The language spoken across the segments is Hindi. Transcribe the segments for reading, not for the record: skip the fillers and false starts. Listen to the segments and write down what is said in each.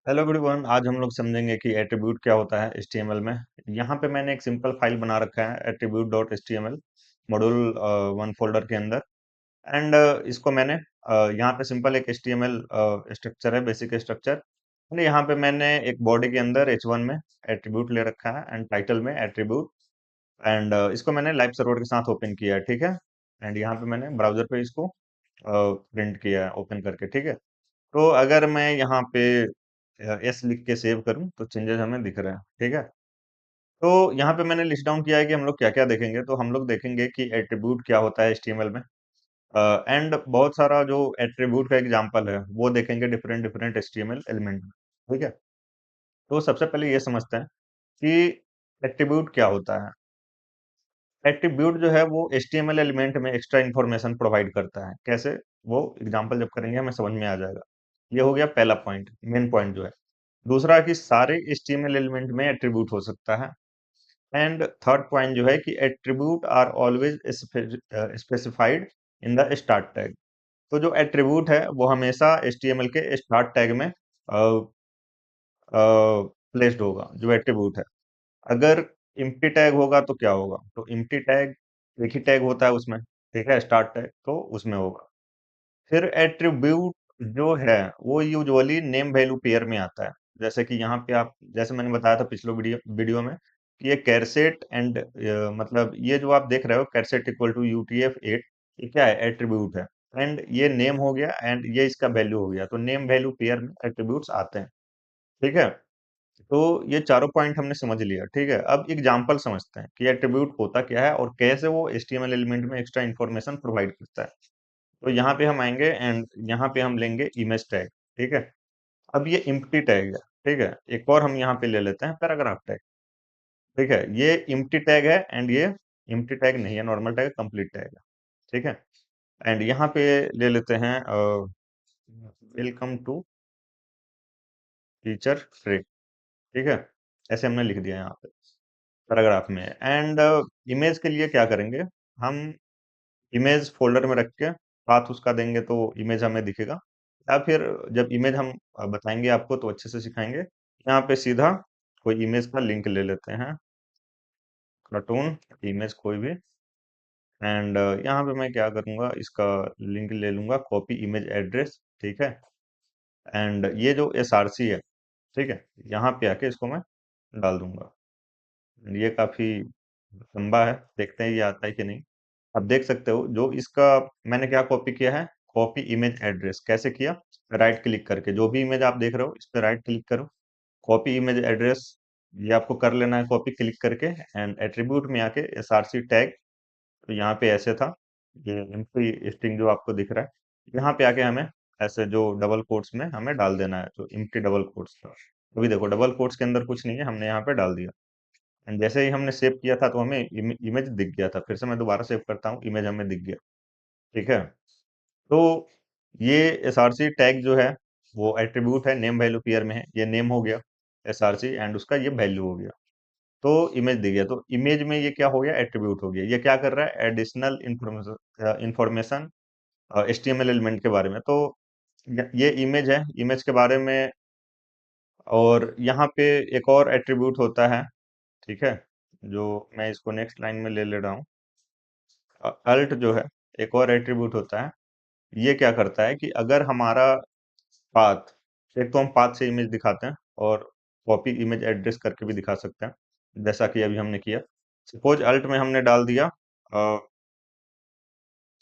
Hello everyone. आज हम लोग समझेंगे कि एट्रीब्यूट क्या होता है एचटीएमएल में। यहाँ पे मैंने एक सिंपल फाइल बना रखा है attribute dot H T M L module one folder के अंदर। एंड इसको मैंने यहाँ पे सिंपल एक H T M L structure है, बेसिक स्ट्रक्चर। एंड यहाँ पे मैंने एक बॉडी के अंदर H1 में एट्रीब्यूट ले रखा है एंड टाइटल में एट्रीब्यूट। एंड इसको मैंने लाइव सर्वर के साथ ओपन किया है, ठीक है। एंड यहाँ पे मैंने ब्राउजर पे इसको प्रिंट किया है ओपन करके, ठीक है। तो अगर मैं यहाँ पे एस लिख के सेव करूं तो चेंजेस हमें दिख रहे हैं, ठीक है। तो यहाँ पे मैंने लिस्ट डाउन किया है कि हम लोग क्या क्या देखेंगे। तो हम लोग देखेंगे कि एट्रीब्यूट क्या होता है एचटीएमएल में। एंड बहुत सारा जो एट्रीब्यूट का एग्जांपल है वो देखेंगे डिफरेंट डिफरेंट एचटीएमएल एलिमेंट में, ठीक है। तो सबसे पहले ये समझते हैं कि एट्रीब्यूट क्या होता है। एट्रीब्यूट जो है वो एचटीएमएल एलिमेंट में एक्स्ट्रा इन्फॉर्मेशन प्रोवाइड करता है। कैसे? वो एग्जांपल जब करेंगे हमें समझ में आ जाएगा। ये हो गया पहला पॉइंट, मेन पॉइंट जो है। दूसरा कि सारे एचटीएमएल एलिमेंट में एट्रीब्यूट हो सकता है। एंड थर्ड पॉइंट जो है कि attribute are always specified in the start tag. तो जो एट्रीब्यूट है वो हमेशा एचटीएमएल के स्टार्ट टैग में प्लेस्ड होगा, जो एट्रीब्यूट है। अगर एम्प्टी टैग होगा तो क्या होगा? तो एम्प्टी टैग एक ही टैग होता है उसमें, ठीक है, स्टार्ट टैग, तो उसमें होगा। फिर एट्रीब्यूट जो है वो यूजुअली नेम वैल्यू पेयर में आता है। जैसे कि यहाँ पे आप, जैसे मैंने बताया था पिछले वीडियो वीडियो में कि ये कैरसेट एंड मतलब ये जो आप देख रहे हो कैरसेट इक्वल टू UTF-8, ये क्या है? एट्रीब्यूट है। एंड ये नेम हो गया एंड ये इसका वैल्यू हो गया, तो नेम वैल्यू पेयर में एट्रीब्यूट्स आते हैं, ठीक है। तो ये चारों पॉइंट हमने समझ लिया, ठीक है। अब एग्जांपल समझते हैं कि एट्रीब्यूट होता क्या है और कैसे वो HTML एलिमेंट में एक्स्ट्रा इन्फॉर्मेशन प्रोवाइड करता है। तो यहाँ पे हम आएंगे एंड यहाँ पे हम लेंगे इमेज टैग, ठीक है। अब ये इम्प्टी टैग है, ठीक है। एक और हम यहाँ पे ले लेते हैं पैराग्राफ टैग, ठीक है। ये इम्प्टी टैग है एंड ये इम्प्टी टैग नहीं है, नॉर्मल टैग, कंप्लीट टैग है, ठीक है। एंड यहाँ पे ले लेते हैं वेलकम टू टीचर ट्रे, ठीक है। ऐसे हमने लिख दिया यहाँ पे पैराग्राफ में। एंड इमेज के लिए क्या करेंगे? हम इमेज फोल्डर में रख के पाथ उसका देंगे तो इमेज हमें दिखेगा। या फिर जब इमेज हम बताएंगे आपको तो अच्छे से सिखाएंगे। यहाँ पे सीधा कोई इमेज का लिंक ले लेते हैं, कार्टून इमेज कोई भी। एंड यहाँ पे मैं क्या करूँगा, इसका लिंक ले लूँगा, कॉपी इमेज एड्रेस, ठीक है। एंड ये जो SRC है, ठीक है, यहाँ पे आके इसको मैं डाल दूंगा। ये काफ़ी लंबा है, देखते हैं ये आता है कि नहीं। आप देख सकते हो जो इसका मैंने क्या कॉपी किया है, कॉपी इमेज एड्रेस। कैसे किया? राइट क्लिक करके, जो भी इमेज आप देख रहे हो इस पर राइट क्लिक करो, कॉपी इमेज एड्रेस, ये आपको कर लेना है कॉपी क्लिक करके। एंड एट्रीब्यूट में आके SRC टैग, तो यहाँ पे ऐसे था, ये एम्प्टी स्ट्रिंग जो आपको दिख रहा है, यहाँ पे आके हमें ऐसे जो डबल कोट्स में हमें डाल देना है, जो एम्प्टी डबल कोट्स था। अभी देखो डबल कोट्स के अंदर कुछ नहीं है, हमने यहाँ पे डाल दिया। एंड जैसे ही हमने सेव किया था तो हमें इमेज दिख गया था। फिर से मैं दोबारा सेव करता हूँ, इमेज हमें दिख गया, ठीक है। तो ये SRC टैग जो है वो एट्रीब्यूट है, नेम वैल्यू पेयर में है, ये नेम हो गया SRC एंड उसका ये वैल्यू हो गया। तो इमेज दिख गया, तो इमेज में ये क्या हो गया? एट्रीब्यूट हो गया। ये क्या कर रहा है? एडिशनल इंफॉर्मेशन HTML एलिमेंट के बारे में। तो ये इमेज है, इमेज के बारे में। और यहाँ पे एक और एट्रीब्यूट होता है, ठीक है, जो मैं इसको नेक्स्ट लाइन में ले ले रहा हूँ। अल्ट जो है एक और एट्रीब्यूट होता है। ये क्या करता है कि अगर हमारा पाथ, एक तो हम पाथ से इमेज दिखाते हैं और कॉपी इमेज एड्रेस करके भी दिखा सकते हैं, जैसा कि अभी हमने किया। सपोज अल्ट में हमने डाल दिया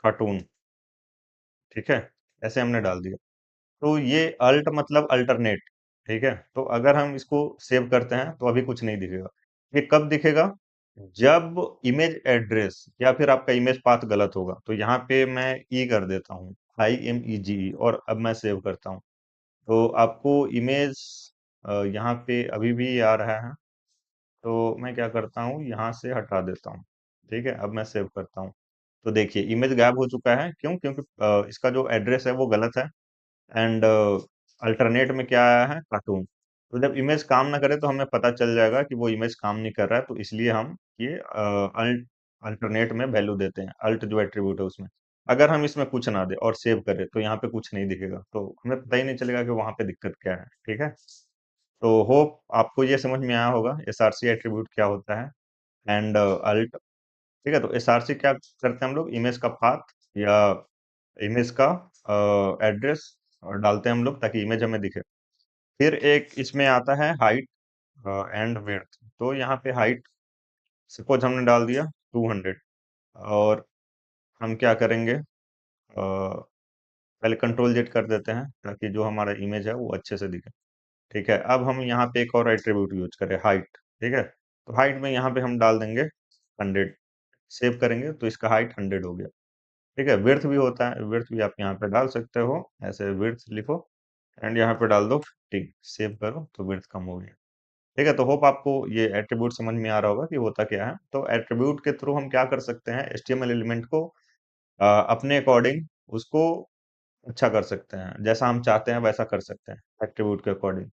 कार्टून, ठीक है, ऐसे हमने डाल दिया। तो ये अल्ट मतलब अल्टरनेट, ठीक है। तो अगर हम इसको सेव करते हैं तो अभी कुछ नहीं दिखेगा। ये कब दिखेगा? जब इमेज एड्रेस या फिर आपका इमेज पाथ गलत होगा। तो यहाँ पे मैं ई कर देता हूँ, IMEGE, और अब मैं सेव करता हूँ। तो आपको इमेज यहाँ पे अभी भी आ रहा है। तो मैं क्या करता हूँ, यहाँ से हटा देता हूँ, ठीक है। अब मैं सेव करता हूँ तो देखिए इमेज गायब हो चुका है। क्यों? क्योंकि इसका जो एड्रेस है वो गलत है। एंड अल्टरनेट में क्या आया है? कार्टून। तो जब इमेज काम ना करे तो हमें पता चल जाएगा कि वो इमेज काम नहीं कर रहा है, तो इसलिए हम ये अल्ट अल्टरनेट में वैल्यू देते हैं, अल्ट जो एट्रीब्यूट है उसमें। अगर हम इसमें कुछ ना दे और सेव करें तो यहाँ पे कुछ नहीं दिखेगा, तो हमें पता ही नहीं चलेगा कि वहां पे दिक्कत क्या है, ठीक है। तो होप आपको ये समझ में आया होगा एसआरसी एट्रीब्यूट क्या होता है एंड अल्ट। ठीक है, तो एसआरसी क्या करते हैं हम लोग, इमेज का पाथ या इमेज का एड्रेस डालते हैं हम लोग ताकि इमेज हमें दिखे। फिर एक इसमें आता है हाइट एंड विड्थ। तो यहाँ पे हाइट सपोज हमने डाल दिया 200, और हम क्या करेंगे, पहले कंट्रोल जेड कर देते हैं ताकि जो हमारा इमेज है वो अच्छे से दिखे। ठीक है, अब हम यहाँ पे एक और एट्रीब्यूट यूज करें, हाइट। ठीक है, तो हाइट में यहाँ पे हम डाल देंगे 100। सेव करेंगे तो इसका हाइट 100 हो गया। ठीक है, विड्थ भी होता है, विड्थ भी आप यहाँ पे डाल सकते हो, ऐसे विड्थ लिखो एंड यहाँ पे डाल दो 50। सेव करो तो विड्थ कम हो गया। ठीक है, तो होप आपको ये एट्रीब्यूट समझ में आ रहा होगा कि होता क्या है। तो एट्रीब्यूट के थ्रू हम क्या कर सकते हैं, एचटीएमएल एलिमेंट को अपने अकॉर्डिंग उसको अच्छा कर सकते हैं, जैसा हम चाहते हैं वैसा कर सकते हैं एट्रीब्यूट के अकॉर्डिंग।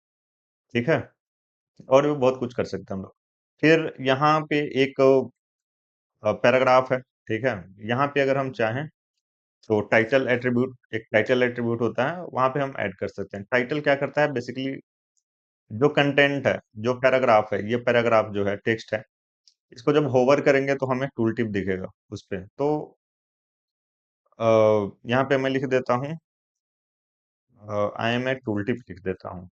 ठीक है, और भी बहुत कुछ कर सकते हैं हम लोग। फिर यहाँ पे एक पैराग्राफ है। ठीक है, यहाँ पे अगर हम चाहें तो टाइटल एट्रीब्यूट, एक टाइटल एट्रीब्यूट होता है, वहां पे हम ऐड कर सकते हैं। टाइटल क्या करता है, बेसिकली जो कंटेंट है, जो पैराग्राफ है, ये पैराग्राफ जो है टेक्स्ट है, इसको जब होवर करेंगे तो हमें टूल टिप दिखेगा उस पे। तो यहाँ पे मैं लिख देता हूँ, I am a tool tip लिख देता हूँ,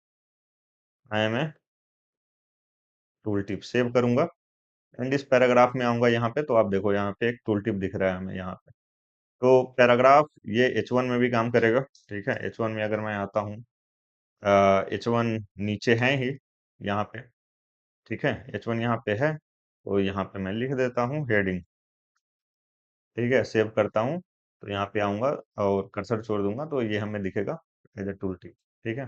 I am a tool tip. Save करूंगा एंड इस पैराग्राफ में आऊंगा यहाँ पे, तो आप देखो यहाँ पे एक टूल टिप दिख रहा है हमें यहाँ पे। तो पैराग्राफ ये H1 में भी काम करेगा। ठीक है, H1 में अगर मैं आता हूँ, H1 नीचे है ही यहाँ पे। ठीक है, H1 यहाँ पे है, तो यहाँ पे मैं लिख देता हूँ हेडिंग। ठीक है, सेव करता हूँ, तो यहाँ पे आऊंगा और कर्सर छोड़ दूंगा तो ये हमें दिखेगा एज ए टूल टिप। ठीक है,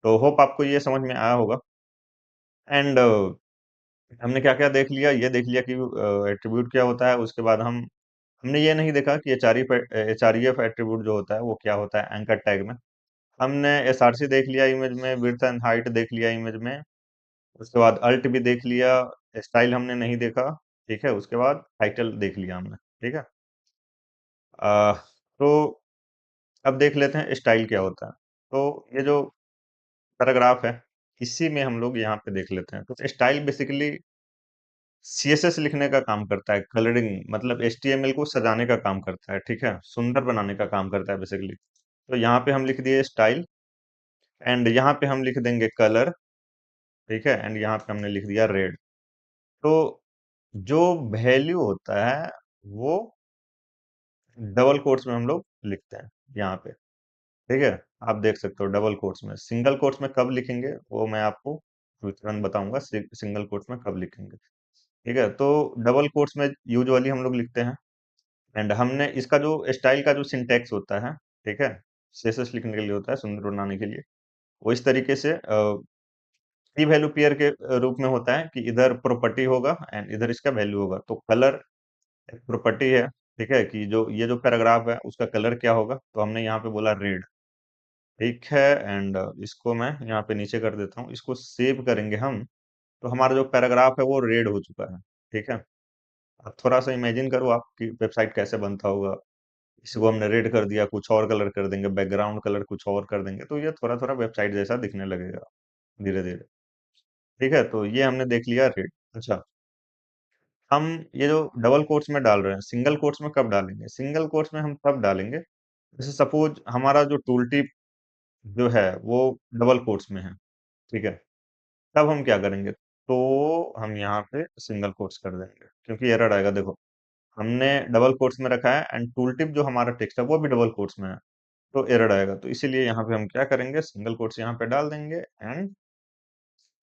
तो होप आपको ये समझ में आया होगा। एंड हमने क्या क्या देख लिया, ये देख लिया कि एट्रीब्यूट क्या होता है। उसके बाद हमने ये नहीं देखा कि एचआरईएफ एट्रीब्यूट जो होता है वो क्या होता है एंकर टैग में। हमने एसआरसी देख लिया इमेज में, विड्थ एंड हाइट देख लिया इमेज में। उसके बाद अल्ट भी देख लिया, स्टाइल हमने नहीं देखा। ठीक है, उसके बाद टाइटल देख लिया हमने। ठीक है, तो अब देख लेते हैं स्टाइल क्या होता है। तो ये जो पैराग्राफ है, इसी में हम लोग यहाँ पे देख लेते हैं। तो स्टाइल बेसिकली सीएसएस लिखने का काम करता है, कलरिंग मतलब एचटीएमएल को सजाने का काम करता है। ठीक है, सुंदर बनाने का काम करता है बेसिकली। तो यहाँ पे हम लिख दिए स्टाइल एंड यहाँ पे हम लिख देंगे कलर। ठीक है, एंड यहाँ पे हमने लिख दिया रेड। तो जो वैल्यू होता है वो डबल कोट्स में हम लोग लिखते हैं यहाँ पे। ठीक है, आप देख सकते हो डबल कोट्स में। सिंगल कोट्स में कब लिखेंगे वो मैं आपको तुरंत बताऊंगा, सिंगल कोट्स में कब लिखेंगे। ठीक है, तो डबल कोट्स में यूजुअली हम लोग लिखते हैं। एंड हमने इसका जो स्टाइल का जो सिंटेक्स होता है, ठीक है, सीएसएस लिखने के लिए होता है, सुंदर बनाने के लिए, वो इस तरीके से की वैल्यू पेयर के रूप में होता है कि इधर प्रॉपर्टी होगा एंड इधर इसका वैल्यू होगा। तो कलर एक प्रॉपर्टी है। ठीक है, कि जो ये जो पैराग्राफ है उसका कलर क्या होगा, तो हमने यहाँ पे बोला रेड। ठीक है, एंड इसको मैं यहाँ पे नीचे कर देता हूँ, इसको सेव करेंगे हम, तो हमारा जो पैराग्राफ है वो रेड हो चुका है। ठीक है, अब थोड़ा सा इमेजिन करो आपकी वेबसाइट कैसे बनता होगा। इसको हमने रेड कर दिया, कुछ और कलर कर देंगे, बैकग्राउंड कलर कुछ और कर देंगे, तो ये थोड़ा थोड़ा वेबसाइट जैसा दिखने लगेगा धीरे धीरे। ठीक है, तो ये हमने देख लिया रेड। अच्छा, हम ये जो डबल कोट्स में डाल रहे हैं, सिंगल कोट्स में कब डालेंगे, सिंगल कोट्स में हम तब डालेंगे जैसे सपोज हमारा जो टूल टिप जो है वो डबल कोट्स में है। ठीक है, तब हम क्या करेंगे, तो हम यहाँ पे सिंगल कोट्स कर देंगे क्योंकि एरर आएगा। देखो, हमने डबल कोट्स में रखा है एंड टूल टिप जो हमारा टेक्स्ट है वो भी डबल कोट्स में है, तो एरर आएगा। तो इसीलिए यहाँ पे हम क्या करेंगे, सिंगल कोट्स यहाँ पे डाल देंगे एंड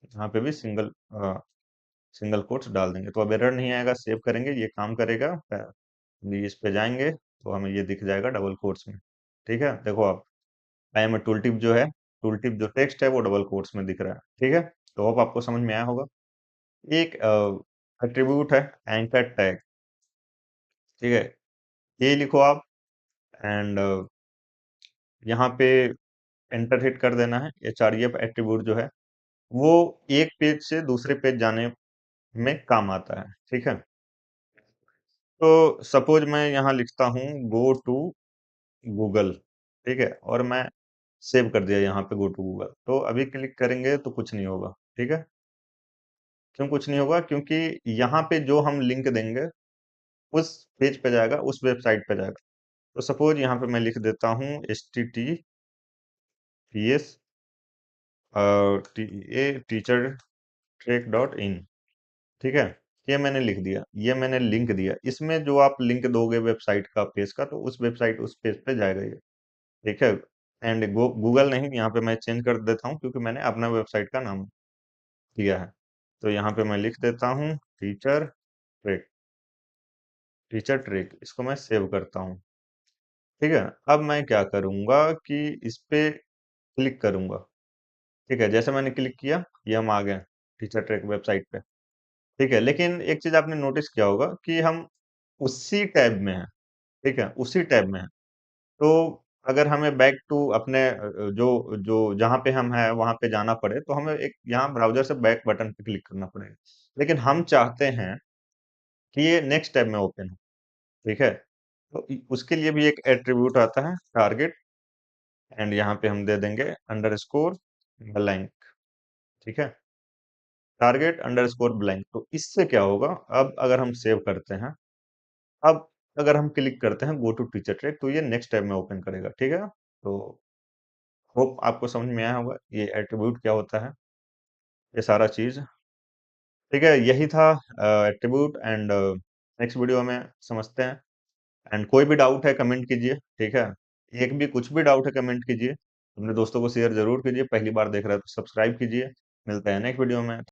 यहाँ पे भी सिंगल कोट्स डाल देंगे, तो अब एरर नहीं आएगा। सेव करेंगे, ये काम करेगा। अभी इस पे जाएंगे तो हमें ये दिख जाएगा डबल कोट्स में। ठीक है, देखो आप, आई एम टूल टिप जो है, टूल टिप जो टेक्स्ट है वो डबल कोट्स में दिख रहा है। ठीक है, तो होप आपको समझ में आया होगा। एक एट्रीब्यूट है एंकर टैग। ठीक है, ये लिखो आप एंड यहाँ पे एंटर हिट कर देना है। एचआरईएफ एट्रीब्यूट जो है वो एक पेज से दूसरे पेज जाने में काम आता है। ठीक है, तो सपोज मैं यहाँ लिखता हूँ गो टू गूगल। ठीक है, और मैं सेव कर दिया यहाँ पे गो टू गूगल। तो अभी क्लिक करेंगे तो कुछ नहीं होगा, ठीक है? क्यों कुछ नहीं होगा? क्योंकि यहाँ पे जो हम लिंक देंगे, उस पेज पे जाएगा, उस वेबसाइट पे जाएगा। तो सपोज़ यहाँ पे मैं लिख देता हूँ https teacher track dot in, ठीक है? ये मैंने लिख दिया, ये मैंने लिंक दिया। इसमें जो आप लिंक दोगे वेबसाइट का पेज का, तो उस वेबसाइट उस पेज पे जाएगा ये, ठीक है? एंड गूगल नहीं, यहाँ पे मैं चेंज कर देता हूँ क्योंकि मैंने अपना वेबसाइट का नाम दिया है। तो यहाँ पे मैं लिख देता हूँ ट्रैक, टीचर ट्रैक, इसको मैं सेव करता हूँ, ठीक है? अब मैं क्या करूँगा कि इस पे क्लिक करूँगा, ठीक है? जैसे मैंने क्लिक किया, ये हम आ गए टीचर ट्रैक वेबसाइट पे, ठीक है? लेकिन एक चीज़ आपने नोटिस किया होगा कि हम उसी टैब में हैं, ठीक है? उसी टैब में हैं। तो अगर हमें बैक टू अपने जो जो जहाँ पे हम हैं, वहाँ पे जाना पड़े, तो हमें एक यहाँ ब्राउज़र से बैक बटन पे क्लिक करना पड़ेगा। लेकिन हम चाहते हैं कि ये नेक्स्ट टैब में ओपन हो, ठीक है? तो उसके लिए भी एक एट्रीब्यूट आता है टारगेट, एंड यहाँ पे हम दे देंगे अंडरस्कोर ब्लैंक, ठीक है? Target underscore blank. तो इससे क्या होगा, अब अगर हम सेव करते हैं, अब अगर हम क्लिक करते हैं गो टू टीचर ट्रैक, तो ये नेक्स्ट टैब में ओपन करेगा, ठीक है? तो होप आपको समझ में आया होगा ये एट्रीब्यूट क्या होता है, ये सारा चीज़, ठीक है? यही था एट्रीब्यूट, एंड नेक्स्ट वीडियो में समझते हैं। एंड कोई भी डाउट है कमेंट कीजिए, ठीक है? एक भी कुछ भी डाउट है कमेंट कीजिए, अपने दोस्तों को शेयर ज़रूर कीजिए, पहली बार देख रहे हैं तो सब्सक्राइब कीजिए। मिलते हैं नेक्स्ट वीडियो में।